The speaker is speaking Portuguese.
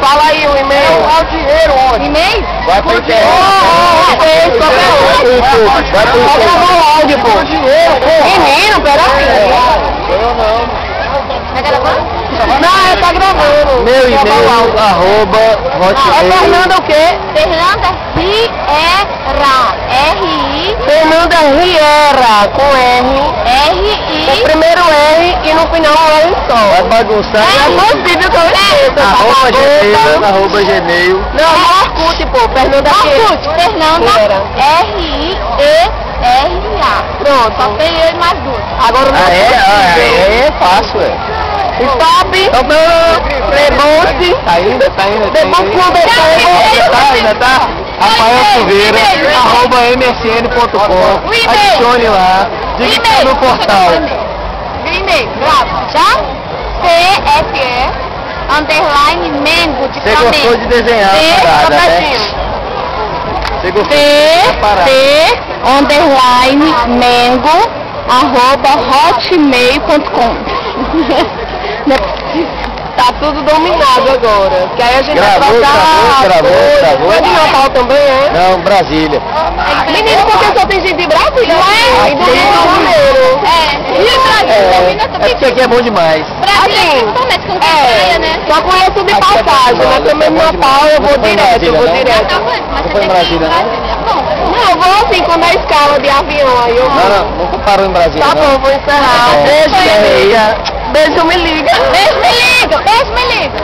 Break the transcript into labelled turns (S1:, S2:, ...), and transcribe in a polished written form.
S1: Fala aí o e-mail.
S2: Olha o dinheiro, onde?
S3: E-mail?
S2: Vai pra internet.
S1: Vai gravar o áudio, pô. Menino, peraí.
S2: Eu não.
S3: Tá gravando?
S1: Não, tá gravando.
S2: Meu e-mail, @
S1: É
S2: hotmail.
S1: Fernanda o quê?
S3: Fernanda Riera. R-I.
S1: Fernanda Riera, com R.
S3: R-I.
S1: O primeiro R e no final um R só.
S2: Vai bagunçar.
S1: É possível que eu esqueça.
S2: @gmail.
S1: Não, no Orkut, pô. Fernanda
S3: Orkut, Fernanda
S1: Riera.
S3: R-I-E-R-A.
S1: Pronto.
S3: Só tem ele mais duas.
S1: Agora o nosso
S2: É fácil, é.
S1: Stop. Rebote.
S2: Tá indo.
S1: Depois
S2: Ainda tá? Rafael Silveira, @msn.com.
S3: O e-mail.
S2: Adicione lá. Diga que tá no portal.
S3: E-mail, grava, já? C-F-E _ Mengo de
S2: Você gostou de desenhar a parada, né? Você gostou de parar.
S3: Mengo @hotmail.com.
S1: Tá tudo dominado agora. Que aí a gente
S2: Gravou.
S1: Foi de Natal também, é?
S2: Não, Brasília.
S1: Menino, porque só tem gente de Brasília?
S3: Não é?
S1: E do Rio de Janeiro.
S2: É porque aqui é bom demais.
S3: Brasília, totalmente com praia, né?
S1: Só conheço de
S2: Aqui é
S1: passagem,
S2: bom,
S1: mas também no Natal eu vou
S2: Você foi em
S1: direto, eu vou
S2: Brasília,
S1: direto.
S3: Mas
S2: Não
S3: você
S2: foi em
S3: tem que ir
S2: Brasília, não?
S1: Não, eu vou assim, quando é escala de avião, aí eu vou.
S2: Não parou em Brasília,
S1: Tá
S2: não.
S1: bom, vou encerrar.
S2: É.
S1: Beijo, me liga.
S3: Beijo, me liga. Beijo, me liga.